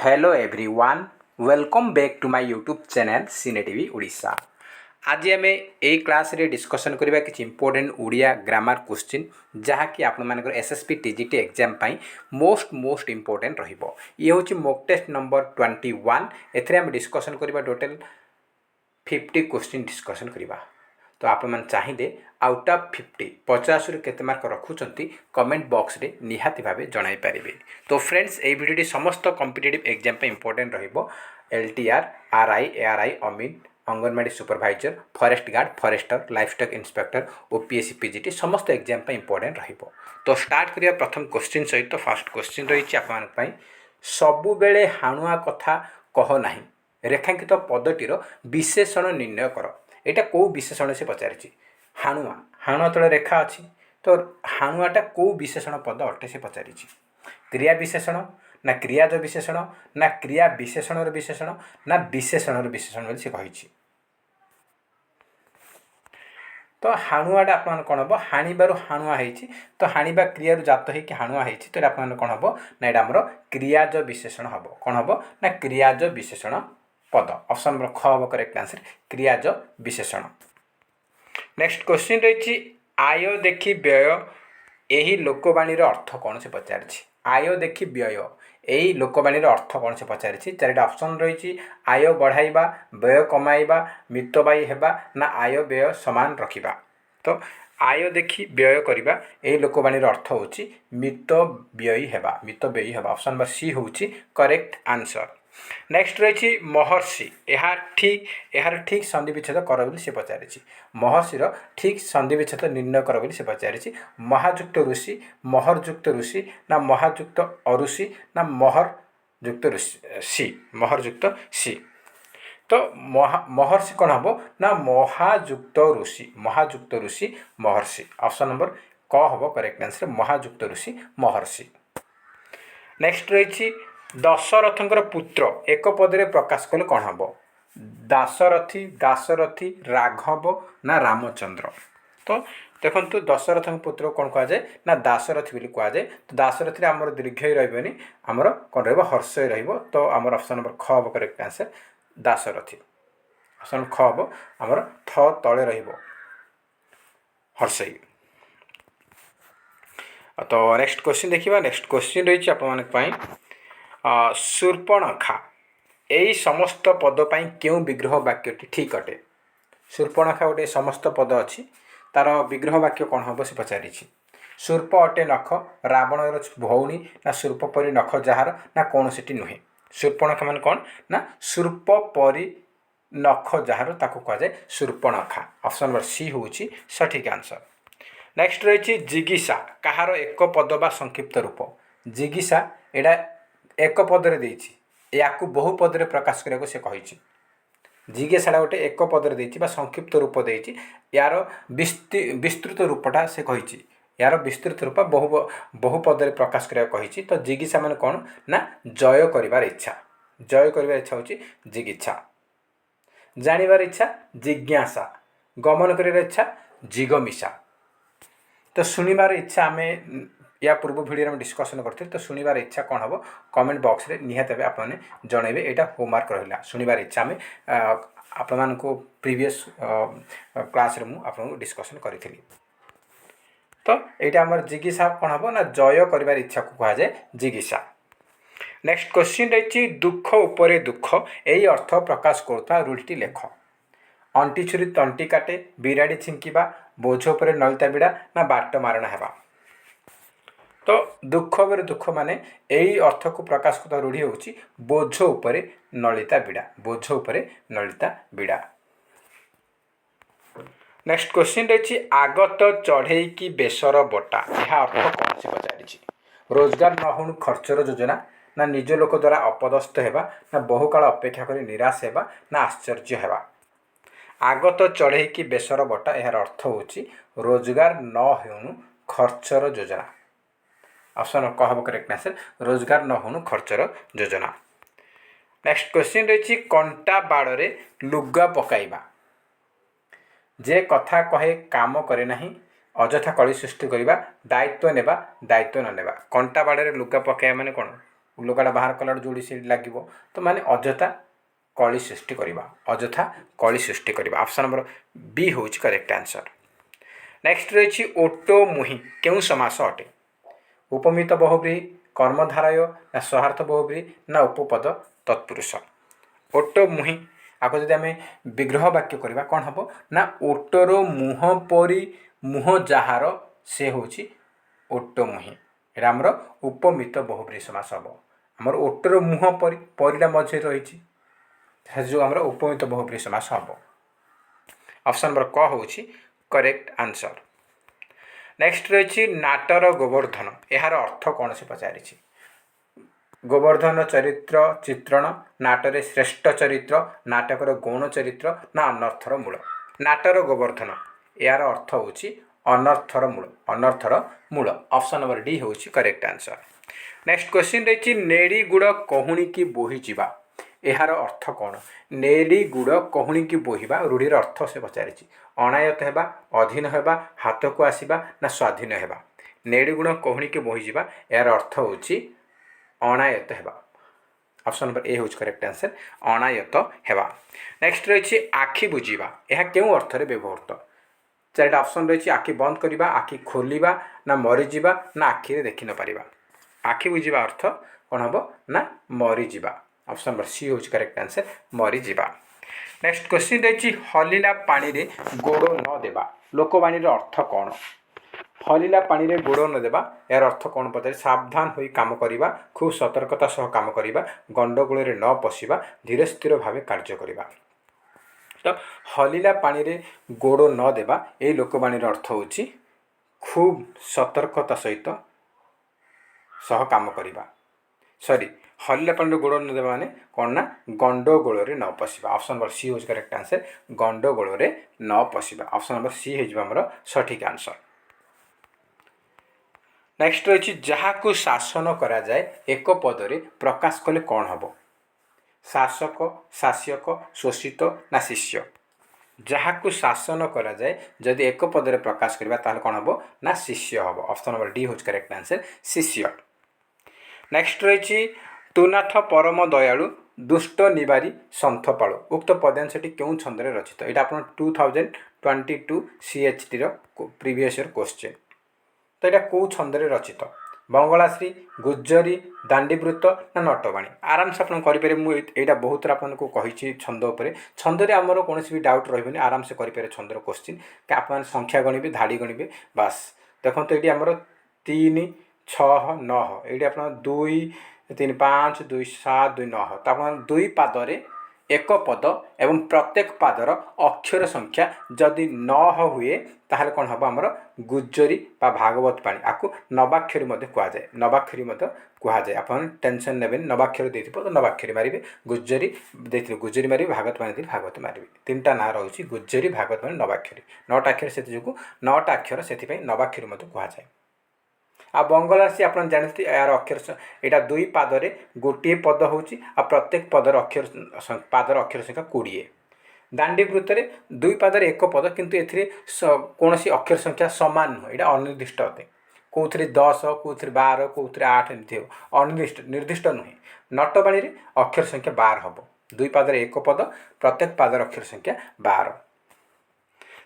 Hello everyone, welcome back to my YouTube channel Cine TV Odisha. आज आम यही class रे डिस्कसन करबा कि इंपोर्टेंट ओडिया ग्रामर क्वेश्चन जहाँकि आप एसएसपी टीजीटी एग्जाम पाई मोस्ट इंपोर्टेंट रहिबो। ये हूँ मॉक टेस्ट नंबर 21। एथरे आम डिस्कसन करबा टोटल 50 क्वेश्चन डिस्कसन करबा। तो आप चाहिए आउट ऑफ 50 50 रु केते मार्क रखुंट कमेंट बॉक्स रे निहाती भावे जणाई पारिबे। तो फ्रेंड्स ये वीडियो समस्त कॉम्पिटिटिव एग्जाम पे इंपोर्टेंट रहिबो। एलटीआर, आरआई, एआरआई, अमीन, anganwadi supervisor, forest guard, forester, livestock inspector, OPSC PGT समस्त एग्जाम पे इंपोर्टेंट रहिबो। तो स्टार्ट करिया प्रथम क्वेश्चन सहित। तो फर्स्ट क्वेश्चन रही आप सबु बेले हाणुआ कथा कह नाही रेखांकित पदटीर विशेषण निर्णय कर। यहाँ कौ विशेषण से पचारि हाणुआ हाणुआ तले रेखा अच्छी। तो हाणुआटा कौ विशेषण पद अटे से पचारि क्रिया विशेषण ना क्रियाज विशेषण ना क्रिया विशेषण विशेषण ना विशेषण विशेषण बोली से कही। तो हाणुआटा आप कौन हम हाणीबार हाणुआ होती। तो हाणीबा क्रिया जात हो हाणुआ होती। तो आप कौन हम ना यहाँ आमर क्रियाज विशेषण हम कौन हम ना क्रियाज विशेषण पद। ऑप्शन नंबर ख हम करेक्ट आंसर क्रियाज विशेषण। नेक्स्ट क्वेश्चन रही आय देखि व्यय यही लोकवाणी अर्थ कौन से पचारि। आय देखि व्यय यही लोकवाणी अर्थ कौन से पचारि। चारिटा ऑप्शन रही आय बढ़ाइबा, व्यय कमाइबा, मितव्ययी हेबा ना आय व्यय समान रखिबा। तो आय देखि व्यय करबा यही लोकवाणी अर्थ होची मितव्ययी हेबा, मितव्ययी हेबा। ऑप्शन नंबर सी होची करेक्ट आंसर। नेक्स्ट रही महर्षि यार ठीक संधि विच्छेद कर बोली से पचारि। महर्षिर ठीक संधि विच्छेद निर्णय कर बोली से पचारि। महाजुक्त ऋषि, महरजुक्त ऋषि ना महाजुक्त अऋषि ना महरजुक्त ऋषि, महरजुक्त सी। तो महर्षि कौन हम ना महाजुक्त ऋषि, महाजुक्त ऋषि महर्षि। ऑप्शन नंबर क हम करेक्ट आंसर महाजुक्त ऋषि महर्षि। नेक्स्ट रही दशरथंकर पुत्र एक पदरे प्रकाश कले कौन हम दाशरथी, दाशरथी, राघव ना रामचंद्र। तो देखो दशरथ पुत्र कौन कह जाए ना दाशरथी बोली कह जाए। तो दाशरथी आमर दीर्घ रही आमर कौन रर्ष तो आमर ऑप्शन नंबर ख हम करेक्ट आंसर दाशरथी। ऑप्शन ख हम आमर थ तले हर्षई। तो नेक्स्ट क्वेश्चन देखिए। नेक्स्ट क्वेश्चन रही आप शूर्पणखा यही समस्त पदपाई क्यों विग्रह वाक्यटी ठीक अटे। शूर्पणखा गोटे समस्त पद अच्छी तार विग्रह वाक्य कौन हम से पचारि। शूर्प अटे नख रावण भौणी ना शूर्प परी नख जार ना कौन सी नुहे। शूर्पणखा मान कौन ना शूर्प परी नख जार ताको कह जाए शूर्पणखा। ऑप्शन नंबर सी हूँ सठिक आंसर। नेक्स्ट रही जिगिसा कहार एक पद बा संक्षिप्त रूप। जिगिसा एटा एक पदरे देछि या बहु पदरे प्रकाश करने से कही। जिज्ञासा गोटे एक पदरे देछि बा संक्षिप्त रूप देछि यार विस्तृत रूपटा से कही। यार विस्तृत रूप बहु पदरे प्रकाश करने कही। तो जिज्ञासा मान कौन ना जय करिवार इच्छा, जय करिवार इच्छा होछि जिगिच्छा। जानिबार इच्छा जिज्ञासा, गमन करिवार इच्छा जिगमिषा। तो शुणिबार इच्छा आम या पूर्व वीडियो में डिस्कसन करते। तो शुणिबार इच्छा कौन हम कमेंट बॉक्स रे निहाती भावे आपने जनइबे। यहाँ होमवर्क रहा शुणिबार इच्छा आम आपण को प्रीवियस क्लास रे मुझे डिस्कसन करी। तो यहाँ आम जिज्ञासा कौन हम ना जय करिवार इच्छा को कह जाए जिज्ञासा। नेक्स्ट क्वेश्चन रही दुख उपरे दुख यही अर्थ प्रकाश करुवा रूढ़ी लेख। अंटी छुरी तंटी काटे, बिराड़ी छिंकिबा, बोझ उपरे नलिता बिड़ा ना बाट मारणा हेबा। तो दुख उपरे दुख माने यही अर्थ को प्रकाश करता रूढ़ी होची बोझ उपरे नलिता बिड़ा, बोझ उपरे नलिता बिड़ा। नेक्स्ट क्वेश्चन रही आगत चढ़ई की बेसर बटा यह अर्थ कौन से पचारि। रोजगार न होणु खर्चर योजना ना निज लोक द्वारा अपदस्थ हेबा ना बहुकाल अपेक्षा कर निराश हेबा ना आश्चर्य हेबा। आगत चढ़ई की बेसर बटा यार अर्थ होची रोजगार न होणु खर्चर योजना। ऑप्शन कह करेक्ट आंसर रोजगार न होणु खर्चर योजना। नेक्स्ट क्वेश्चन रही कंटा बाड़े लुगा पकाइबा जे कथा कहे काम करे नहीं अजथा कली सृष्टि करवा दायित्व नेबा दायित्व न नेबा। कंटा बाड़े लुगा पकाइबा माने कौन ଲୁଗାଟା ବାହାର କଲା ଯୋଡ଼ି ସେଇଠି ଲାଗିବ ତ ମାନେ ଅଯଥା କଳି ସୃଷ୍ଟି କରିବା ଅଯଥା କଳି ସୃଷ୍ଟି କରିବା ଅପସନ୍ ନମ୍ବର ବି ହେଉଛି କରେକ୍ଟ ଆନ୍ସର। ନେକ୍ସଟ ରହିଛି ଓଟୋ ମୁହିଁ କେଉଁ ସମାସ ଅଟେ? ଉପମିତ ବହୁବ୍ରୀହି କର୍ମଧାରୟ ନା ସ୍ୱାର୍ଥ ବହୁବ୍ରୀହି ନା ଉପପଦ ତତ୍ପୁରୁଷ। ଓଟୋ ମୁହିଁ ଆକୁ ଯଦି ଆମେ ବିଗ୍ରହ ବାକ୍ୟ କରିବା କ'ଣ ହେବ ନା ଓଟୋର ମୁହଁ ପରି ମୁହଁ ଯାହାର ସେ ହେଉଛି ଓଟୋ ମୁହିଁ। ଏଇଟା ଆମର ଉପମିତ ବହୁବ୍ରୀହି ସମାସ ହେବ। ଆମର ଓଟୋର ମୁହଁ ପରି ପରିଟା ମଝିରେ ରହିଛି ସେ ଯେଉଁ ଆମର ଉପମିତ ବହୁବ୍ରୀହି ସମାସ ହେବ। ଅପସନ୍ ନମ୍ବର କ ହେଉଛି କରେକ୍ଟ ଆନ୍ସର। ନେକ୍ସଟ ରହିଛି ନାଟର ଗୋବର୍ଦ୍ଧନ ଏହାର ଅର୍ଥ କ'ଣ ସେ ପଚାରିଛି। ଗୋବର୍ଦ୍ଧନ ଚରିତ୍ର ଚିତ୍ରଣ ନାଟରେ ଶ୍ରେଷ୍ଠ ଚରିତ୍ର ନାଟକର ଗୌଣ ଚରିତ୍ର ନା ଅନର୍ଥର ମୂଳ। ନାଟର ଗୋବର୍ଦ୍ଧନ ଏହାର ଅର୍ଥ ହେଉଛି ଅନର୍ଥର ମୂଳ ଅନର୍ଥର ମୂଳ। ଅପସନ୍ ନମ୍ବର ଡି ହେଉଛି କରେକ୍ଟ ଆନ୍ସର। ନେକ୍ସଟ କ୍ୱେଶ୍ଚିନ୍ ରହିଛି ନେଡ଼ି ଗୁଡ଼ କହୁଣିକି ବୋହିଯିବା ଏହାର ଅର୍ଥ କ'ଣ? ନେଡ଼ି ଗୁଡ଼ କହୁଣିକି ବୋହିବା ରୂଢ଼ିର ଅର୍ଥ ସେ ପଚାରିଛି। ଅଣାୟତ ହେବା ଅଧୀନ ହେବା ହାତକୁ ଆସିବା ନା ସ୍ୱାଧୀନ ହେବା। ନେଡ଼ି ଗୁଡ଼ କହୁଣିକି ବୋହିଯିବା ଏହାର ଅର୍ଥ ହେଉଛି ଅଣାୟତ ହେବା। ଅପସନ୍ ନମ୍ବର ଏ ହେଉଛି କରେକ୍ଟ ଆନ୍ସର ଅଣାୟତ ହେବା। ନେକ୍ସଟ ରହିଛି ଆଖି ବୁଜିବା ଏହା କେଉଁ ଅର୍ଥରେ ବ୍ୟବହୃତ? ଚାରିଟା ଅପସନ୍ ରହିଛି ଆଖି ବନ୍ଦ କରିବା ଆଖି ଖୋଲିବା ନା ମରିଯିବା ନା ଆଖିରେ ଦେଖି ନପାରିବା। ଆଖି ବୁଜିବା ଅର୍ଥ କ'ଣ ହେବ ନା ମରିଯିବା। ଅପସନ୍ ନମ୍ବର ସି ହେଉଛି କରେକ୍ଟ ଆନ୍ସର ମରିଯିବା। ନେକ୍ସଟ କ୍ୱେଶ୍ଚିନ୍ ରହିଛି ହଲିଲା ପାଣିରେ ଗୋଡ଼ ନ ଦେବା ଲୋକବାଣୀର ଅର୍ଥ କ'ଣ? ହଲିଲା ପାଣିରେ ଗୋଡ଼ ନ ଦେବା ଏହାର ଅର୍ଥ କ'ଣ ପଚାରେ? ସାବଧାନ ହୋଇ କାମ କରିବା ଖୁବ୍ ସତର୍କତା ସହ କାମ କରିବା ଗଣ୍ଡଗୋଳରେ ନ ପଶିବା ଧୀରେ ସ୍ଥିର ଭାବେ କାର୍ଯ୍ୟ କରିବା। ତ ହଲିଲା ପାଣିରେ ଗୋଡ଼ ନ ଦେବା ଏହି ଲୋକବାଣୀର ଅର୍ଥ ହେଉଛି ଖୁବ୍ ସତର୍କତା ସହ କାମ କରିବା। ସରି ହଲିଲା ପାଣିରେ ଗୋଡ଼ ନ ଦେବା ମାନେ କ'ଣ ନା ଗଣ୍ଡଗୋଳରେ ନ ପଶିବା। ଅପସନ୍ ନମ୍ବର ସି ହେଉଛି କରେକ୍ଟ ଆନ୍ସର ଗଣ୍ଡଗୋଳରେ ନ ପଶିବା। ଅପସନ୍ ନମ୍ବର ସି ହେଇଯିବ ଆମର ସଠିକ୍ ଆନ୍ସର। ନେକ୍ସଟ ରହିଛି ଯାହାକୁ ଶାସନ କରାଯାଏ ଏକ ପଦରେ ପ୍ରକାଶ କଲେ କ'ଣ ହେବ? ଶାସକ ଶାସ୍ୟକ ଶୋଷିତ ନା ଶିଷ୍ୟ। ଯାହାକୁ ଶାସନ କରାଯାଏ ଯଦି ଏକ ପଦରେ ପ୍ରକାଶ କରିବା ତାହେଲେ କ'ଣ ହେବ ନା ଶିଷ୍ୟ ହେବ। ଅପସନ୍ ନମ୍ବର ଡି ହେଉଛି କରେକ୍ଟ ଆନ୍ସର ଶିଷ୍ୟ। ନେକ୍ସଟ ରହିଛି ତୁନାଥ ପରମ ଦୟାଳୁ ଦୁଷ୍ଟ ନିବାରୀ ସନ୍ଥପାଳୁ ଉକ୍ତ ପଦ୍ୟାଂଶଟି କେଉଁ ଛନ୍ଦରେ ରଚିତ? ଏଇଟା ଆପଣ 2022 CHTର ପ୍ରିଭିୟସ୍ ଇୟର କ୍ୱେଶ୍ଚିନ୍। ତ ଏଇଟା କେଉଁ ଛନ୍ଦରେ ରଚିତ? ବଙ୍ଗଳାଶ୍ରୀ ଗୁଜ୍ଜରୀ ଦାଣ୍ଡିବୃତ୍ତ ନା ନଟବାଣୀ। ଆରାମସେ ଆପଣ କରିପାରିବେ। ମୁଁ ଏଇଟା ବହୁତ ଥର ଆପଣଙ୍କୁ କହିଛି ଛନ୍ଦ ଉପରେ। ଛନ୍ଦରେ ଆମର କୌଣସି ବି ଡାଉଟ୍ ରହିବନି ଆରାମସେ କରିପାରିବେ ଛନ୍ଦର କ୍ୱେଶ୍ଚିନ୍ କି ଆପଣମାନେ ସଂଖ୍ୟା ଗଣିବେ ଧାଡ଼ି ଗଣିବେ ବାସ୍। ଦେଖନ୍ତୁ ଏଇଠି ଆମର 3 6 9 ଏଇଠି ଆପଣ 2 3 5 2 7 2 9 ତ ଆପଣ ଦୁଇ ପାଦରେ ଏକ ପଦ ଏବଂ ପ୍ରତ୍ୟେକ ପାଦର ଅକ୍ଷର ସଂଖ୍ୟା ଯଦି 9 ହୁଏ ତାହେଲେ କ'ଣ ହେବ ଆମର ଗୁଜ୍ଜରୀ ବା ଭାଗବତ ପାଣି ଆକୁ ନବାକ୍ଷରୀ ମଧ୍ୟ କୁହାଯାଏ। ନବାକ୍ଷରୀ ମଧ୍ୟ କୁହାଯାଏ। ଆପଣ ଟେନସନ୍ ନେବେନି ନବାକ୍ଷରୀ ଦେଇଥିବ ତ ନବାକ୍ଷରୀ ମାରିବେ ଗୁଜ୍ଜରୀ ଦେଇଥିବେ ଗୁଜ୍ଜରୀ ମାରିବେ ଭାଗବତ ପାଣି ଦେଇଥିବେ ଭାଗବତ ମାରିବେ। ତିନିଟା ନାଁ ରହୁଛି ଗୁଜ୍ଜରୀ ଭାଗବତ ପାଣି ନବାକ୍ଷରୀ 9ଟା ଅକ୍ଷର ସେଥି ଯୋଗୁଁ 9ଟା ଅକ୍ଷର ସେଥିପାଇଁ ନବାକ୍ଷରୀ ମଧ୍ୟ କୁହାଯାଏ। ଆଉ ବଙ୍ଗଳାଶ୍ରୀ ଆପଣ ଜାଣିଥିବେ ଏହାର ଅକ୍ଷର ଏଇଟା ଦୁଇ ପାଦରେ ଗୋଟିଏ ପଦ ହେଉଛି ଆଉ ପ୍ରତ୍ୟେକ ପାଦର ଅକ୍ଷର ସଂଖ୍ୟା 20। ଦାଣ୍ଡିବୃତ୍ତରେ ଦୁଇ ପାଦରେ ଏକ ପଦ କିନ୍ତୁ ଏଥିରେ କୌଣସି ଅକ୍ଷର ସଂଖ୍ୟା ସମାନ ନୁହେଁ ଏଇଟା ଅନିର୍ଦ୍ଦିଷ୍ଟ ଅଟେ। କେଉଁଥିରେ 10 କେଉଁଥିରେ 12 କେଉଁଥିରେ 8 ଏମିତି ହେବ ନିର୍ଦ୍ଦିଷ୍ଟ ନୁହେଁ। ନଟବାଣୀରେ ଅକ୍ଷର ସଂଖ୍ୟା 12 ହେବ। ଦୁଇ ପାଦରେ ଏକ ପଦ ପ୍ରତ୍ୟେକ ପାଦର ଅକ୍ଷର ସଂଖ୍ୟା 12।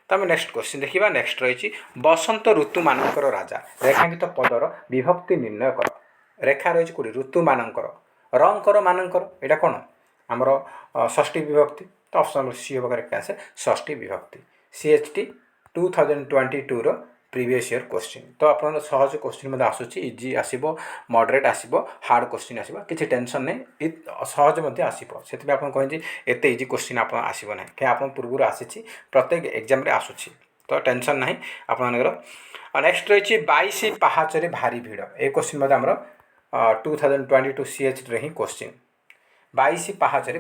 ତ ଆମେ ନେକ୍ସଟ କ୍ୱେଶ୍ଚିନ୍ ଦେଖିବା। ନେକ୍ସଟ ରହିଛି ବସନ୍ତ ଋତୁମାନଙ୍କର ରାଜା ରେଖାଙ୍କିତ ପଦର ବିଭକ୍ତି ନିର୍ଣ୍ଣୟ କର। ରେଖା ରହିଛି କେଉଁଠି ଋତୁମାନଙ୍କର ରଙ୍କର ମାନଙ୍କର ଏଇଟା କ'ଣ ଆମର ଷଷ୍ଠୀ ବିଭକ୍ତି। ତ ଅପସନ୍ ନମ୍ବର ସି ହେବ କରେକ୍ଟ ଆନ୍ସର ଷଷ୍ଠୀ ବିଭକ୍ତି। CHT 2022ର ପ୍ରିଭିୟସ୍ ଇୟର କ୍ୱେଶ୍ଚିନ୍। ତ ଆପଣଙ୍କର ସହଜ କ୍ୱେଶ୍ଚିନ୍ ମଧ୍ୟ ଆସୁଛି ଇଜି ଆସିବ ମଡରେଟ୍ ଆସିବ ହାର୍ଡ଼ କ୍ୱେଶ୍ଚିନ୍ ଆସିବ କିଛି ଟେନସନ୍ ନାହିଁ ସହଜ ମଧ୍ୟ ଆସିବ। ସେଥିପାଇଁ ଆପଣ କହିଛି ଏତେ ଇଜି କ୍ୱେଶ୍ଚିନ୍ ଆପଣ ଆସିବ ନାହିଁ କାହିଁ ଆପଣ ପୂର୍ବରୁ ଆସିଛି ପ୍ରତ୍ୟେକ ଏକ୍ଜାମ୍ରେ ଆସୁଛି ତ ଟେନସନ୍ ନାହିଁ ଆପଣମାନଙ୍କର। ନେକ୍ସଟ ରହିଛି 22 ପାହାଚରେ ଭାରି ଭିଡ଼ ଏ କ୍ୱେଶ୍ଚିନ୍ ମଧ୍ୟ ଆମର 2022 CHTରେ ହିଁ କ୍ୱେଶ୍ଚିନ୍। 22 ପାହାଚରେ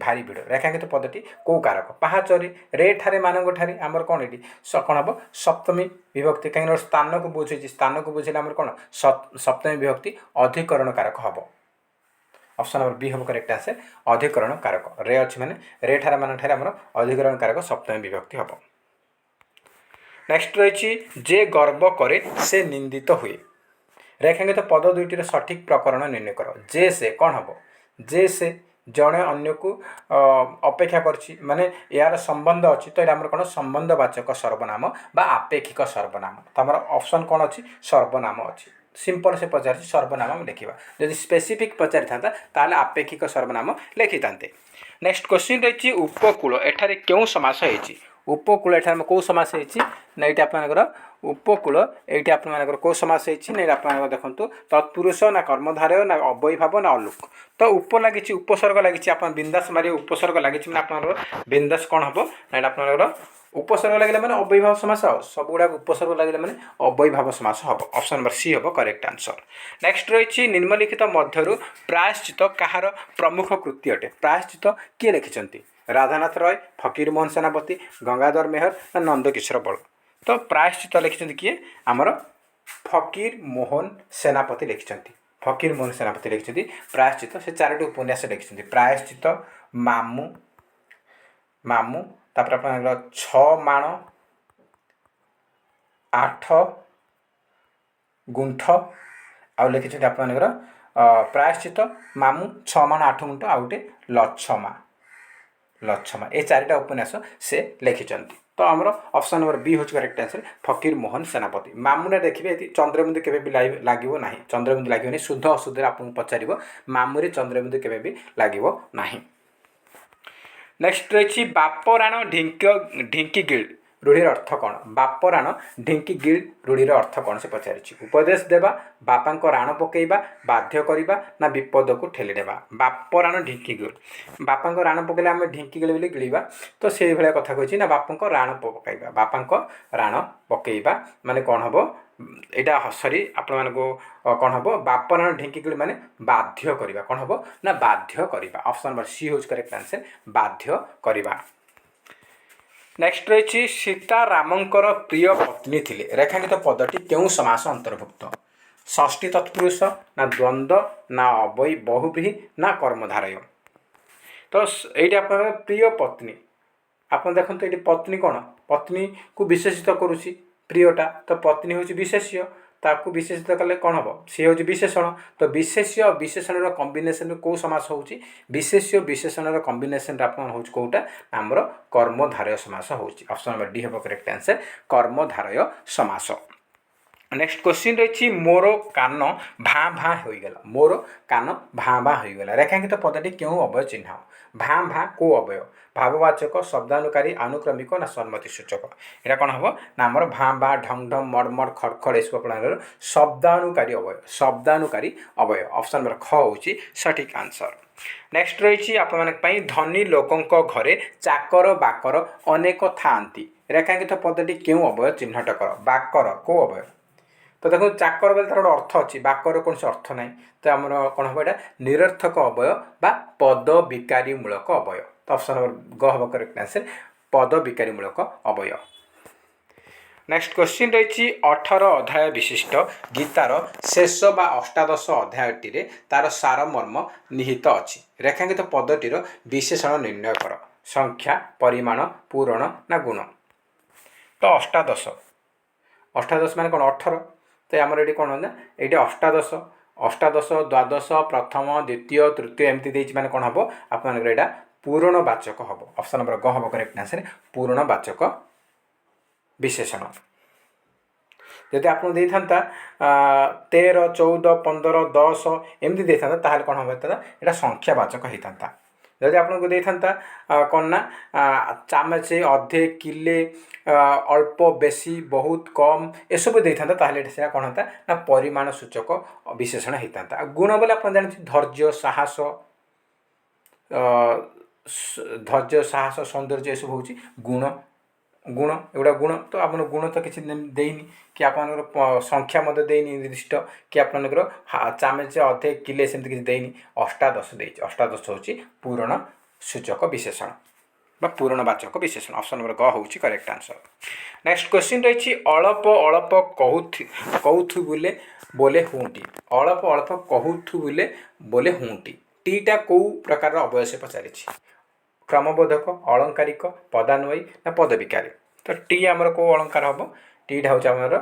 ଭାରି ଭିଡ଼ ରେଖାଙ୍କିତ ପଦଟି କେଉଁ କାରକ? ପାହାଚରେ ରେ ଠାରେ ମାନଙ୍କ ଠାରେ ଆମର କ'ଣ ଏଠି କ'ଣ ହେବ ସପ୍ତମୀ ବିଭକ୍ତି କାହିଁକି ସ୍ଥାନକୁ ବୁଝେଇଛି ସ୍ଥାନକୁ ବୁଝେଇଲେ ଆମର କ'ଣ ସପ୍ତମୀ ବିଭକ୍ତି ଅଧିକରଣ କାରକ ହେବ। ଅପସନ୍ ନମ୍ବର ବି ହେବ କରେକ୍ଟ ଆନ୍ସର ଅଧିକରଣ କାରକ। ରେ ଅଛି ମାନେ ରେ ଠାରେ ମାନଙ୍କ ଠାରେ ଆମର ଅଧିକରଣ କାରକ ସପ୍ତମୀ ବିଭକ୍ତି ହେବ। ନେକ୍ସଟ ରହିଛି ଯେ ଗର୍ବ କରେ ସେ ନିନ୍ଦିତ ହୁଏ ରେଖାଙ୍କିତ ପଦ ଦୁଇଟିର ସଠିକ୍ ପ୍ରକରଣ ନିର୍ଣ୍ଣୟ କର। ଯେ ସେ କ'ଣ ହେବ? ଯେ ସେ ଜଣେ ଅନ୍ୟକୁ ଅପେକ୍ଷା କରିଛି, ମାନେ ଏହାର ସମ୍ବନ୍ଧ ଅଛି, ତ ଏଇଟା ଆମର କ'ଣ ସମ୍ବନ୍ଧବାଚକ ସର୍ବନାମ ବା ଆପେକ୍ଷିକ ସର୍ବନାମ। ତ ଆମର ଅପସନ୍ କ'ଣ ଅଛି? ସର୍ବନାମ ଅଛି। ସିମ୍ପଲ୍ ସେ ପଚାରିଛି ସର୍ବନାମ ଆମେ ଲେଖିବା। ଯଦି ସ୍ପେସିଫିକ୍ ପଚାରିଥାନ୍ତା ତାହେଲେ ଆପେକ୍ଷିକ ସର୍ବନାମ ଲେଖିଥାନ୍ତେ। ନେକ୍ସଟ କ୍ୱେଶ୍ଚିନ୍ ରହିଛି ଉପକୂଳ। ଏଠାରେ କେଉଁ ସମାସ ହେଇଛି? ଉପକୂଳ ଏଠାରେ ଆମେ କେଉଁ ସମାସ ହେଇଛି ନା ଏଇଠି ଆପଣଙ୍କର ଉପକୂଳ, ଏଇଠି ଆପଣମାନଙ୍କର କେଉଁ ସମାସ ହେଇଛି ନା ଏଇଟା ଆପଣଙ୍କର ଦେଖନ୍ତୁ ତତ୍ପୁରୁଷ ନା କର୍ମଧାରୟ ନା ଅବୈଭାବ ନା ଅଲୁକ। ତ ଉପ ଲାଗିଛି, ଉପସର୍ଗ ଲାଗିଛି, ଆପଣ ବିନ୍ଦାସ ମାରିବେ ଉପସର୍ଗ ଲାଗିଛି ମାନେ ଆପଣଙ୍କର ବିନ୍ଦାସ କ'ଣ ହେବ ନା ଏଇଟା ଆପଣଙ୍କର ଉପସର୍ଗ ଲାଗିଲେ ମାନେ ଅବୈଭାବ ସମାସ, ଆଉ ସବୁଗୁଡ଼ାକ ଉପସର୍ଗ ଲାଗିଲେ ମାନେ ଅବୈଭାବ ସମାସ ହେବ। ଅପସନ୍ ନମ୍ବର ସି ହେବ କରେକ୍ଟ ଆନ୍ସର୍। ନେକ୍ସଟ ରହିଛି ନିମ୍ନଲିଖିତ ମଧ୍ୟରୁ ପ୍ରାୟଶ୍ଚିତ କାହାର ପ୍ରମୁଖ କୃତି ଅଟେ? ପ୍ରାୟଶ୍ଚିତ କିଏ ଲେଖିଛନ୍ତି? ରାଧାନାଥ ରୟ, ଫକୀରମୋହନ ସେନାପତି, ଗଙ୍ଗାଧର ମେହର ନା ନନ୍ଦକିଶୋର ବଳ। ତ ପ୍ରାୟଶ୍ଚିତ ଲେଖିଛନ୍ତି କିଏ? ଆମର ଫକୀରମୋହନ ସେନାପତି ଲେଖିଛନ୍ତି। ଫକୀରମୋହନ ସେନାପତି ଲେଖିଛନ୍ତି ପ୍ରାୟଶ୍ଚିତ। ସେ 4ଟି ଉପନ୍ୟାସ ଲେଖିଛନ୍ତି, ପ୍ରାୟଶ୍ଚିତ, ମାମୁଁ, ତାପରେ ଆପଣଙ୍କର 6 ମାଣ 8 ଗୁଣ୍ଠ, ଆଉ ଲେଖିଛନ୍ତି ଆପଣଙ୍କର ପ୍ରାୟଶ୍ଚିତ, ମାମୁଁ, 6 ମାଣ 8 ଗୁଣ୍ଠ, ଆଉ ଗୋଟେ ଲଛମା। ଏ 4ଟା ଉପନ୍ୟାସ ସେ ଲେଖିଛନ୍ତି। ତ ଆମର ଅପସନ୍ ନମ୍ବର ବି ହେଉଛି କରେକ୍ଟ ଆନ୍ସର, ଫକୀରମୋହନ ସେନାପତି। ମାମୁଁଟା ଦେଖିବେ ଏଠି ଚନ୍ଦ୍ରବିନ୍ଦୁ କେବେ ବି ଲାଗିବ ନାହିଁ, ଚନ୍ଦ୍ରବିନ୍ଦୁ ଲାଗିବନି, ଶୁଦ୍ଧ ଅଶୁଦ୍ଧରେ ଆପଣଙ୍କୁ ପଚାରିବ, ମାମୁଁରେ ଚନ୍ଦ୍ରବିନ୍ଦୁ କେବେ ବି ଲାଗିବ ନାହିଁ। ନେକ୍ସଟ ରହିଛି ବାପରାଣ ଢିଙ୍କିଗିଳି ରୂଢ଼ିର ଅର୍ଥ କ'ଣ? ବାପରାଣ ଢିଙ୍କିଗିଳି ରୂଢ଼ିର ଅର୍ଥ କ'ଣ ସେ ପଚାରିଛି। ଉପଦେଶ ଦେବା, ବାପାଙ୍କ ରାଣ ପକାଇବା, ବାଧ୍ୟ କରିବା ନା ବିପଦକୁ ଠେଲି ଦେବା। ବାପରାଣ ଢିଙ୍କିଗିଳି, ବାପାଙ୍କ ରାଣ ପକାଇଲେ ଆମେ ଢିଙ୍କିଗିଳି ବୋଲି ଗିଳିବା, ତ ସେଇଭଳିଆ କଥା କହିଛି ନା ବାପାଙ୍କ ରାଣ ପକାଇବା। ବାପାଙ୍କ ରାଣ ପକାଇବା ମାନେ କ'ଣ ହେବ? ଏଇଟା ସରି ଆପଣମାନଙ୍କୁ କ'ଣ ହେବ? ବାପରାଣ ଢିଙ୍କିଗିଳି ମାନେ ବାଧ୍ୟ କରିବା। କ'ଣ ହେବ ନା ବାଧ୍ୟ କରିବା। ଅପସନ୍ ନମ୍ବର ସି ହେଉଛି କରେକ୍ଟ ଆନ୍ସର, ବାଧ୍ୟ କରିବା। ନେକ୍ସଟ ରହିଛି ସୀତାରାମଙ୍କର ପ୍ରିୟ ପତ୍ନୀ ଥିଲେ। ରେଖାଙ୍କିତ ପଦଟି କେଉଁ ସମାସ ଅନ୍ତର୍ଭୁକ୍ତ? ଷଷ୍ଠୀ ତତ୍ପୁରୁଷ ନା ଦ୍ୱନ୍ଦ୍ୱ ନା ବହୁବ୍ରୀହି ନା କର୍ମଧାରୟ। ତ এইটি আপনার প্রিয় পত্নী, আপনার দেখুন এটি পত্নী কোণ? পত্নীকে বিশেষিত করুছি প্রিয়টা, তো পত্নী হচ্ছে বিশেষ্য, তাকে বিশেষিত কলে কোণ হব? সি হচ্ছে বিশেষণ। তো বিশেষ্য বিশেষণর কম্বিনেসন কেউ সমাস হচ্ছে? বিশেষ্য বিশেষণর কম্বিনেসন আপনার হচ্ছে কোটা? আমার কর্মধারয় সমাস হচ্ছে। অপশন নম্বর ডি হব করেক্ট আনসর, কর্মধারয় সমাস। নেক্সট কোশ্চিন রয়েছে মোর কান ভাঁ ভাঁ হয়ে গেল। মোর কান ভাঁ ভাঁ হয়ে গেল। রেখাঙ্কিত পদটি কেউ অবয় চিহ্ন? ভাঁ ভাঁ কেউ অবয়? ভাববাচক, শব্দানুকারী, আনুক্রমিক না সম্মতি সূচক? এটা কোণ হব না আমার ভাঁ ভাঁ, ঢং ঢং, মড় মড়, খড় খড় এসব আপনার শব্দানুকারী অবয়। শব্দানুকারী অবয়। অপশন নম্বর খ হচ্ছে সঠিক আনসর। নেক্সট রয়েছে আপনার ধনী লোকଙ୍କ ঘরে চাকর বাকর অনেক থাকি। রেখাঙ্কিত পদটি কেউ অবয় চিহ্নট কর? বাকর কেউ অবয়? তো দেখুন চাকর বলে তার গোটে অর্থ ଅଛି, বাকর কୌଣସି অর্থ নাই, তো আমার কোণ হব? এটা নিরর্থক অবয় বা পদ বিকারীমূলক অবয়। তো অপশন নম্বর গ হব করেক্ট আনসর, পদ বিকারীমূলক অবয়। নেক্সট কোশ্চিন রয়েছে 18 অধ্যায় বিশিষ্ট গীতার শেষ বা অষ্টাদশ অধ্যায়টিরে তার সারমর্ম নিহিত ଅଛି। রেখাঙ্কিত পদটির বিশেষণ নির্ণয় কর। সংখ্যা, পরিমাণ, পূরণ না গুণ। তো অষ্টাদশ, অষ্টাদশ মানে কোণ? 18। তো আমার এটি কোণ না এইটি অষ্টাদশ, অষ্টাদশ, দ্বাদশ, প্রথম, দ্বিতীয়, তৃতীয় এমতি দিয়েছি মানে কোণ হব আপনার? এটা পূরণবাচক হব। অপশন নম্বর গ হব করেক্ট আনসর, পূরণবাচক বিশেষণ। যদি আপনার দিয়ে था 13, 14, 15, 10 এমতি দিয়ে था তাহলে কোণ হব? এটা সংখ্যাবাচক হয়ে था। যদি আপনাকে দিয়ে था কোণ না চামচে, অর্ধে, কিলে, অল্প, বেশি, বহুত, কম এসব দিয়ে था তাহলে সেটা কোণ হতা না পরিমাণ সূচক বিশেষণ হয়ে था। গুণ বলে আপনার জানেন ধৈর্য, সাহস, সৌন্দর্য এসব হচ্ছে গুণ। গুণ এগুলা গুণ। তো আপনার গুণ তো কিছু দেইনি, কি আপনার সংখ্যা মধ্যে দেইনি নির্দিষ্ট, কি আপনার চামচে, অর্ধে, কিলে সেমতি কিছু দেইনি, অষ্টাদশ দিয়েছি। অষ্টাদশ হচ্ছে পূরণ সূচক বিশেষণ বা পূরণবাচক বিশেষণ। অপশন নম্বর গ হচ্ছে করেক্ট আনসর। নেক্সট কোশ্চিন রয়েছে অল্প অল্প কৌথু बोले हुंटी। অল্প অল্প কহুথু बोले हुंटी। टीटा कौ प्रकार अवयव से पचारि? क्रमबोधक, अलंकारिक, पदान्वयी ना पदविकारी। तो टी आमर कौ अलंकार हम? टीटा हूँ आमर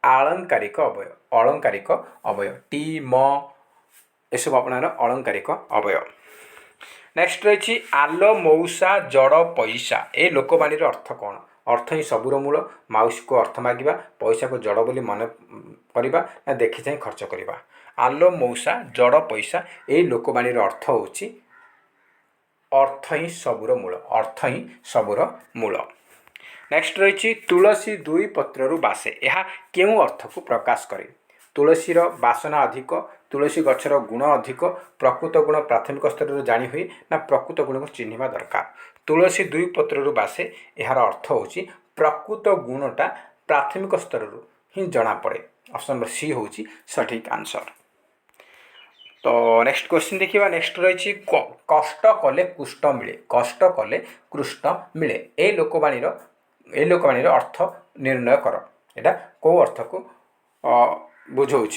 आलंकारिक अवयव, अलंकारिक अवयव टी म एसब आपणार अलंकारिक अवयव। नेक्स्ट रही आलो मौसा जड़ पैसा, ए लोकवाणी अर्थ कौन? अर्थ ही सबूर मूल, माउसी को अर्थ मागिबा, पैसा को जड़ बोली मन करवा ना देखि चाहि खर्च करवा। आलो मौसा जड़ पैसा, ए लोकवाणी अर्थ होची अर्थ ही सबूर मूल, अर्थ ही सबूर मूल। नेक्स्ट रही तुलसी दुई पत्रु बासे, यह केउं अर्थ को प्रकाश करे? तुलसीर बासना अधिक, तुलसी गछर गुण अधिक, प्रकृत गुण प्राथमिक स्तर जानी हुए ना प्रकृत गुण को चिन्हवा दरकार। तुलसी दुई पत्रु बासे, यार अर्थ होची प्रकृत गुणटा प्राथमिक स्तर ही जना पड़े। ऑप्शन नंबर सी होची सठिक आंसर। तो नेक्स्ट क्वेश्चन देखिए। नेक्स्ट रही कष्ट कले कुष्ठ मिले, कष्ट कले कुष्ठ मिले, ए लोकवाणी अर्थ निर्णय कर। एटा को अर्थ को बुझाऊँ?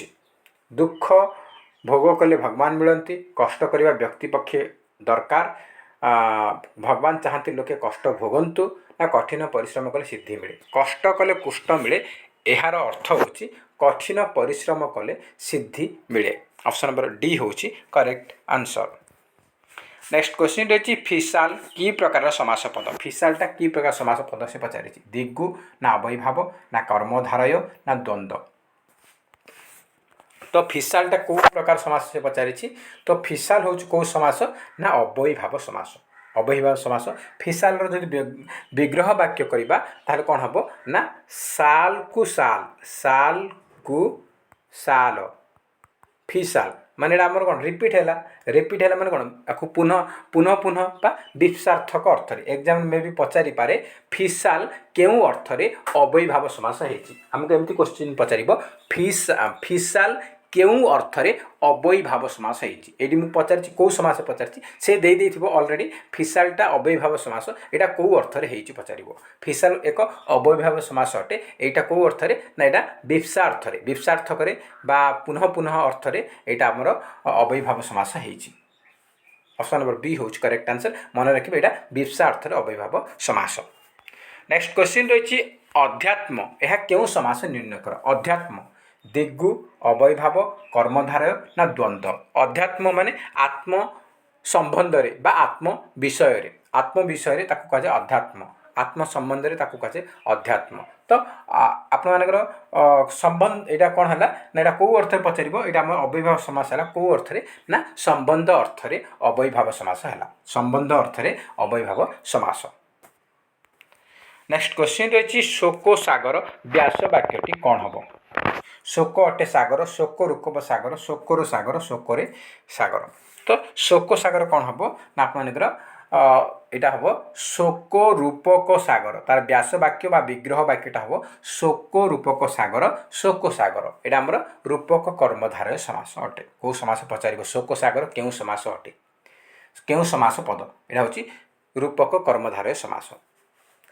दुख भोग कले भगवान मिलती, कष्ट करने व्यक्ति पक्षे दरकार, भगवान चाहती लोके कष्ट भोगंतु ना कठिन परिश्रम कले सिद्धि मिले। कष्ट कले कुष्ठ मिले, यार अर्थ होची कठिन परिश्रम कले सिद्धि मिले। ऑप्शन नंबर डी होची करेक्ट आंसर। नेक्स्ट क्वेश्चन रही फिसाल की प्रकार समास पद, फिसालटा की प्रकार समास पद से पचारि? दिगु ना अवयभाव ना कर्मधारय ना द्वंद्व। तो फिसालटा कौ प्रकार समास से पचारि? तो फिसाल हूँ कौ समास ना अवयभाव समास, अवयभाव समास। फिसाल जदि विग्रह वाक्य करवा ताहले कौन हम ना साल को साल, साल को साल, फिसाल माने आमर कौन रिपीट है, रिपीट है माने कौन आपको पुनः पुनः पुनः बा विपसार्थक अर्थ रे एग्जाम में भी पचारि पारे फिसाल केउं अर्थ रे अवयभाव समास हेछि। हमको एमती क्वेश्चन पचारिबो फिसाल केउं अर्थ रे अवयभाव समास हेछि। एडी मु पचारछि को समास पचारछि से देई देथिबो ऑलरेडी फिसालटा अवयभाव समास, एटा को अर्थ रे हेछि पचारिबो। फिसाल एक अवयभाव समास अटे, एटा को अर्थ रे ना एटा विपसार्थ रे, विपसार्थक रे बा पुनः पुनः अर्थ रे एटा हमर अवयभाव समास हेछि। ऑप्शन नंबर बी होछि करेक्ट आंसर। मन रखिबे एटा विपसार्थ रे अवयभाव समास। नेक्स्ट क्वेश्चन रही अध्यात्म, यह केउं समास निर्णय कर? अध्यात्म दिगु अवयभाव कर्मधारय ना द्वंद्व। अध्यात्म माने आत्म संबंध रे बा आत्म विषय रे, आत्म विषय रे ताकू कहा जाय अध्यात्म, आत्म संबंध रे ताकू कहा जाय अध्यात्म। तो आपण मानकर संबंध एटा कोन हला ना एटा को अर्थ रे पचारिबो? एटा हम अवयभाव समास हला को अर्थ रे ना संबंध अर्थ रे अवयभाव समास हला, संबंध अर्थ रे अवयभाव समास। नेक्स्ट क्वेश्चन रही शोक सागर व्यास वाक्यटी कौन हम? शोक अटे सागर, शोक रूपक सागर, शोकर सागर, शोकरे सागर। तो शोक सागर कौन हम ना आपनकर यहाँ हम शोक रूपक सागर, तार व्यास वाक्य बा विग्रह वाक्यटा हम शोक रूपक सागर, शोक सागर। यहाँ आमर रूपक कर्मधारय समास अटे। कौ समास पचार? शोक सागर केउं समास अटे, केउं समास पद? यहाँ हूँ रूपक कर्मधारय समास।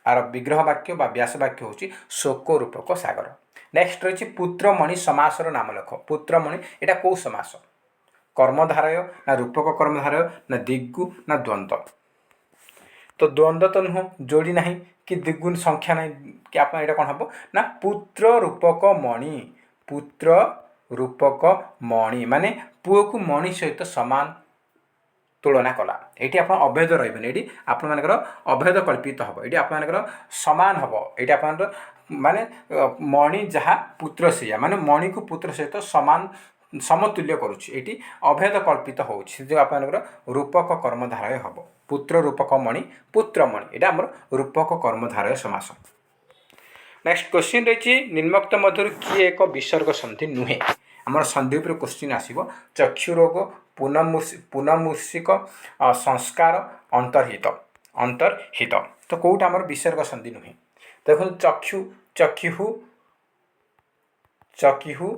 आर विग्रह वाक्य बा व्यास वाक्य होची शोक रूपक सागर। नेक्स्ट रही पुत्रमणि समासर नाम लेख। पुत्रमणि एटा कौ समास? कर्मधारय ना रूपक कर्मधारय ना दिगु ना द्वंद्व? तो द्वंद्व तो नुह, जोड़ी नहीं कि दिगुन संख्या नहीं कि आप एटा कौन हम ना पुत्र रूपक मणि, पुत्र रूपक मणि माने पुओ को मणि सहित सामान तुलना कला। ये आप अभेद रही, ये आप अभेद कल्पित हम, ये आप सामान हम, ये आप माने मणि जहाँ पुत्र से माने मणि को पुत्र सहित सामान समतुल्य करुच्ची, अभेद कल्पित हो जो आप रूपक कर्मधारय हम। पुत्र रूपक मणि, पुत्र मणि, यहाँ आम रूपक कर्मधारय समास। नेक्स्ट क्वेश्चन रही निम्नोक्त मध्य किए एक विसर्ग संधि नुहे? आमर संधि पर क्वेश्चन आसो चक्षुरोग, पुनमूर्षिक, संस्कार, अंतर्हित, अंतर्हित। तो कौटा आमर विसर्ग संधि नुहे? देखो चक्षु, चक्षु, चक्षु,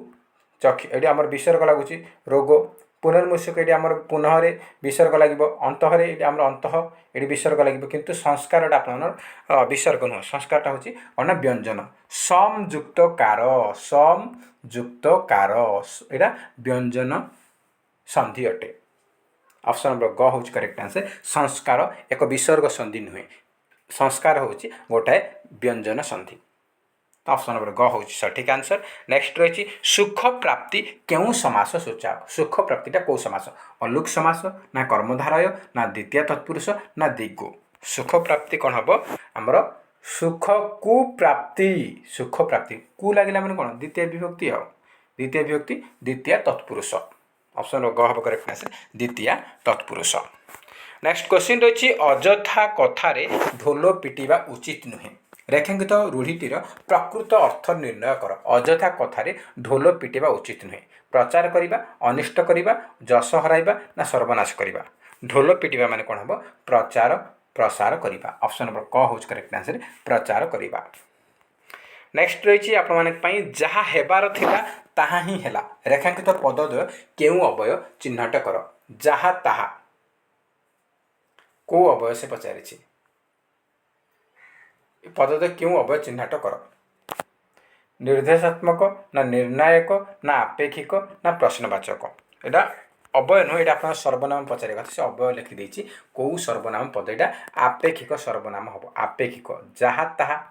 चक्षु ये आमर विसर्ग लगुच रोग। पुनर्मूषिक ये आमर पुनः विसर्ग लगे, अंतः ये आमर अंतः ये विसर्ग लगे, किंतु संस्कार आप विसर्ग नुह, संस्कार हूँ अना व्यंजन। समयुक्त कार, समयुक्त कार यहाँ व्यंजन संधि अटे। ऑप्शन नंबर ग हूँ करेक्ट आंसर। संस्कार एक विसर्ग संधि नुहे, संस्कार हूँ गोटाए व्यंजन संधि। तो ऑप्शन नंबर ग हूँ सठिक आंसर। नेक्स्ट रही सुख प्राप्ति क्यों समास सूचाओ। सुख प्राप्तिटा कौ समास अलुक समास ना कर्मधारय ना द्वितीय तत्पुरुष ना दिगु। सुख प्राप्ति कौन हम आमर सुख कु प्राप्ति सुख प्राप्ति कु लगे मैंने कौन द्वितीय विभक्ति द्वितीय विभक्ति द्वितीय तत्पुरुष ऑप्शन ग हम करेक्ट आंसर द्वितीय तत्पुरुष। नेक्स्ट क्वेश्चन रही अଯଥା कथार ढोल पिटिबा उचित नुहे। रेखांकित रूढ़ीटीर प्रकृत अर्थ निर्णय कर। अଯଥା कथार ढोल पिटिबा उचित नुहे प्रचार करवा अनिष्ट करवा जश हराइबा ना सर्वनाश करवा। ढोल पिटिबा माने कौन हम प्रचार प्रसार करवा ऑप्शन नंबर क हूँ करेक्ट आंसर प्रचार करवा। नेक्स्ट रही आपई जहाँ हेबार थिला ताहा ही हेला। रेखांकित पदद्वय केउं अवय चिह्नट कर। जहाँ ताहा को अवय से पचारि पदद्वय क्यों अवय चिह्नट कर। निर्देशात्मक ना निर्णायक ना आपेक्षिक ना प्रश्नवाचक। एटा अवय नुह ये आप सर्वनाम पचार कथा से अवय लिखिदेची कौ सर्वनाम पद यहाँ आपेक्षिक सर्वनाम हम आपेक्षिक जहाँ ताहा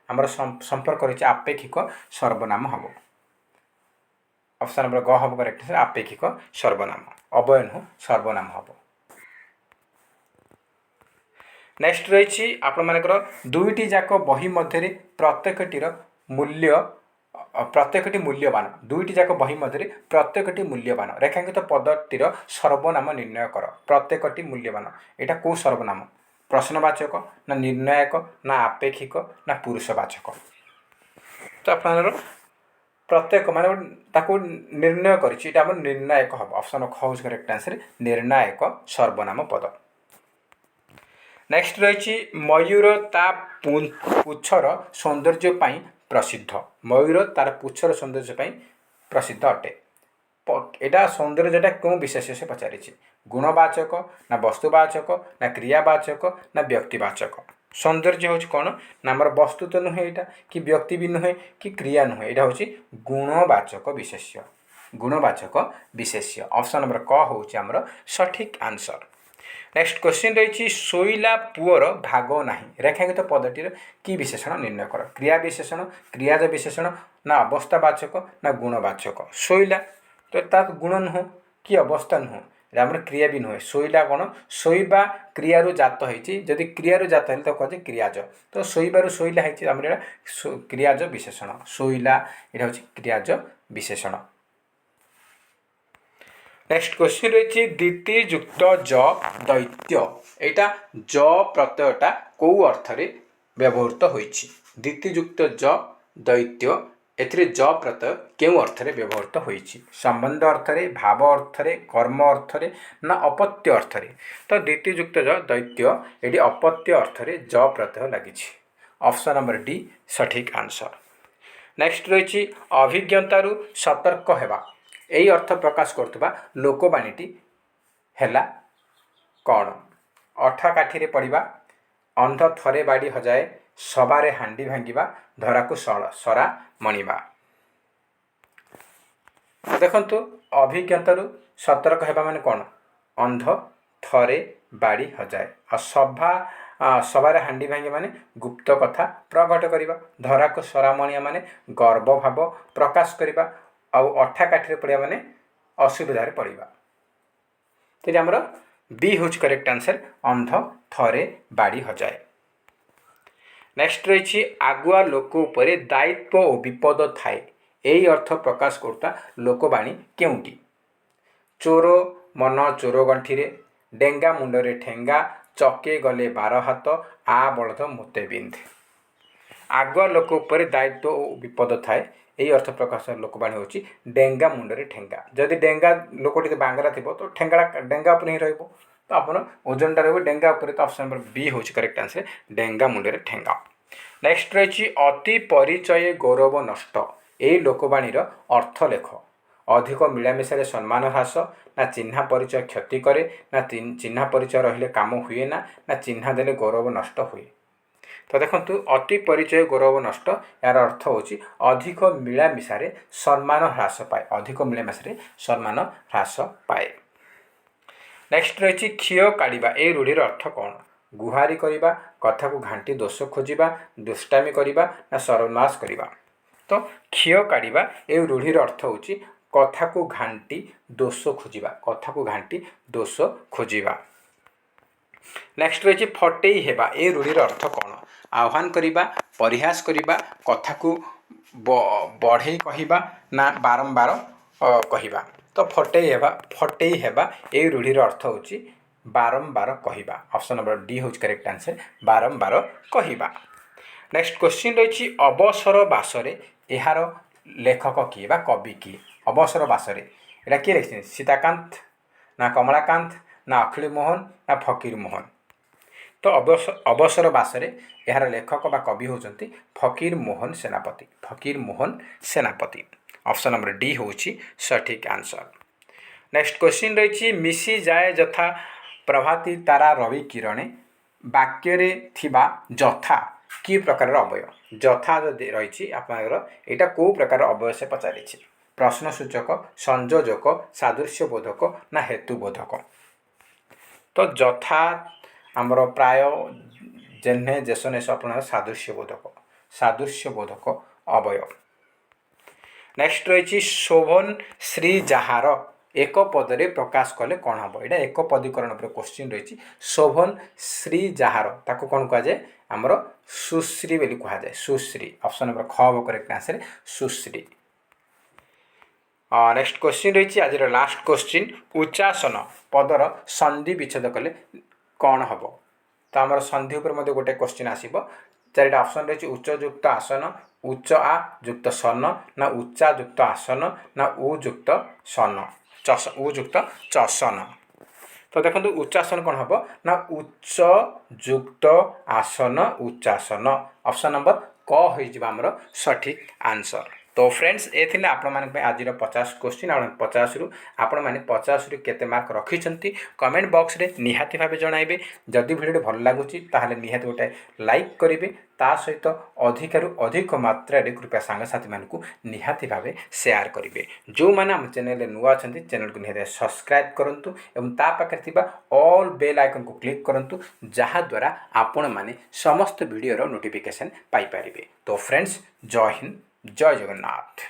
आमर संपर्क रही आपेक्षिक सर्वनाम हम ऑप्शन नंबर ग हम करेक्ट आपेक्षिक सर्वनाम अवय नुह सर्वनाम हम। नेक्स्ट रही आपर दुईटी जाक बही मध्य प्रत्येकटीर मूल्य प्रत्येकटी मूल्यवान। दुईटी जाक बही मध्य प्रत्येकटी मूल्यवान। रेखांकित पदटीर सर्वनाम निर्णय कर। प्रत्येकटी मूल्यवान यहाँ कौ सर्वनाम प्रश्नवाचक ना निर्णायक ना आपेक्षिक ना पुरुषवाचक। तो आप प्रत्येक माने ताको निर्णय कर निर्णायक हम ऑप्शन ख करेक्ट आंसर निर्णायक सर्वनाम पद। नेक्स्ट रही मयूर ता पुच्छर सौंदर्य प्रसिद्ध। मयूर तार पुच्छर सौंदर्य प्रसिद्ध अटे। यहाँ सौंदर्यटा क्यों विशेष से पचारि गुणवाचक ना वस्तुवाचक ना क्रियावाचक ना व्यक्तिवाचक। सौंदर्य हूँ कौन ना आमर वस्तु तो नुहे यहाँ कि व्यक्ति भी नुहे कि क्रिया नुहे यहाँ हूँ गुणवाचक विशेष्य गुणवाचक विशेष्य ऑप्शन नंबर क हूँ आमर सठिक आंसर। नेक्स्ट क्वेश्चन रही शोइला पुअर भाग नाही। रेखांकित पदटीर कि विशेषण निर्णय कर। क्रिया विशेषण क्रियाज विशेषण ना अवस्थावाचक ना गुणवाचक। शोइला तो तार गुण नुह कि अवस्था नुह आम क्रिया भी नुहे। शोइला कौन शोइबा क्रियारु जात होती जदि क्रियारु जात है तो कहे क्रियाज। तो शोइबारु शोइला है आम क्रियाज विशेषण शोइला यहाँ हूँ क्रियाज विशेषण। नेक्स्ट क्वेश्चन रही द्वितीय युक्त ज दैत्य। यहाँ ज प्रत्ययटा कौ अर्थ व्यवहृत होइछि। द्वितीय युक्त ज दैत्य एथिरे ज प्रत्यय केउ अर्थ व्यवहृत होइछि। संबंध अर्थरे भाव अर्थरे कर्म अर्थरे ना अपत्य अर्थरे। तो द्वितीय युक्त ज दैत्य ये अपत्य अर्थरे ज प्रत्यय लगी ऑप्शन नंबर डी सठिक आंसर। नेक्स्ट रही अभिज्ञतारु सतर्क हेबा। यही अर्थ प्रकाश करथुबा लोकवाणीटी हेला कौन। अठा काठी पड़वा अंध थरे बाड़ी हजाए सबारे हांडी भांगिबा धराकू सरा मणिबा। देखंतु अभिज्ञतारु सतर्क हेबा माने कौन अंध थरे बाड़ी हजाए और सबारे हांडी भांगी माने गुप्त कथा प्रकट करवा। धराकू सरा मणिया माने गर्व भाव प्रकाश करवा आउ अठा काठी पड़ा माने असुविधा पड़वा। तो आमर बी हूँ करेक्ट आंसर अंध थरे बाड़ी हजाए। नेक्स्ट रही आगुआ लोक उपरे दायित्व और विपद थाए। यही अर्थ प्रकाश करता लोकवाणी केउटी। चोर मन चोर गंठीरे डेंगा मुंडरे ठेंगा चके गले 12 हाथ आ बलद मोते बिंद। आगुआ लोक उपरे दायित्व और विपद थाए यही अर्थ प्रकाश लोकवाणी हूँ डेंगा मुंडरे ठेंगा। जदि डेंगा लोकटी बांगरा थी तो ठेंगाटा डेंगा उपर ही रही। तो आप ओजनटा रही डेंगा उपर। तो ऑप्शन नंबर बी हूँ करेक्ट आंसर डेंगा मुंडरे ठेंगा। नेक्स्ट रही अति परिचय गौरव नष्ट। यही लोकवाणी अर्थ लेख। अधिक मिलामिशारे सम्मान ह्रास ना चिन्हा परिचय क्षति करे ना चिन्हा परिचय रहिले काम हुए ना चिन्हा देले गौरव नष्ट हुए। तो देखु अति परिचय गौरव नष्ट यार अर्थ हूँ अधिक मिलामिशारे सम्मान ह्रास पाए। अधिक मिलामिशारे सम्मान ह्रास पाए। नेक्स्ट रही क्षीय काढ़ा। ये रूढ़ीर अर्थ कौन। गुहारी करवा कथा को घांटी दोष खोजा दुष्टामी करवा ना सर्वनाश करवा। तो क्षीय काढ़ा ए रूढ़ीर अर्थ होची कथा को घांटी दोष खोजा कथा को घांटी दोष खोजा। नेक्स्ट रही फटेई हेबा ए रूढ़ीर अर्थ कौन आह्वान करवा परिहास करवा कथा को बढ़े कहवा ना बारंबार कहवा। तो फटेई हेबा ए रूढ़ीर अर्थ होची बारंबार कहवा। ऑप्शन नंबर डी हूँ करेक्ट आंसर बारंबार कहवा। नेक्स्ट क्वेश्चन रही अवसर बासरे यार लेखक किए बा कवि किए अवसर बासरे एटा किए लिखिछन सीताकांत ना कमलाकांत ना अखिल मोहन ना फकीर मोहन। तो अवसर बासरे यार लेखक बा कवि होचंती फकीर मोहन सेनापति फकीर मोहन सेनापति। ऑप्शन नंबर डी हूँ सठिक आंसर। नेक्स्ट क्वेश्चन रही मिसी जाए जथा प्रभाती तारा रवि किरणे वाक्य थिबा जथा कि प्रकार अवय जथा रही आपटा कौ प्रकार अवय से पचारि प्रश्नसूचक संयोजक सादृश्य बोधक ना हेतुबोधक। तो जथा आमर प्राय जेन्हे जेसने अपन सादृश्य बोधक अवय। नेक्स्ट रही शोभन श्री जहार एक पदरे प्रकाश कले कौन हम यहाँ एक पदीकरण पर क्वेश्चन रही शोभन श्री जहार ताको कौन कह जाए आमर सुश्री बोली कह जाए सुश्री। ऑप्शन नंबर ख हम करेक्ट आंसर सुश्री। नेक्स्ट क्वेश्चन रही आज लास्ट क्वेश्चन उच्चासन पदर संधि विच्छेद कले कौन हम। तो आमर संधि उपर मध्य गोटे क्वेश्चन आसब चारिटा ऑप्शन रही उच्च युक्त आसन उच्च आ युक्त सन ना उच्चा युक्त आसन ना उ युक्त सन उ युक्त चसन। तो देखो उच्चासन कौन हम ना उच्च युक्त आसन उच्चासन। ऑप्शन नंबर क हो सठिक आंसर। तो फ्रेंड्स ये थे आपण आज 50 क्वेश्चन 50 रु आपण मैंने 50 रु केते मार्क रखिंट कमेंट बॉक्स रे निहाती भाव जनइबे। जदि वीडियो भल लगुच ताहले निहाती गोटे लाइक करेंगे ता सहित अधिकरू अधिक मात्रा कृपया सांगसाथी मानकू निहाती भाव शेयर करेंगे। जो मैंने आम चैनल नुआ अच्छा चैनल को निहाती सब्सक्राइब करूँ एवं ता पाखे ऑल बेल आइकन को क्लिक करूँ जहाद्वारा आपण मैंने समस्त वीडियो नोटिफिकेशन पाइपर। तो फ्रेंड्स जय हिंद जय जगन्नाथ।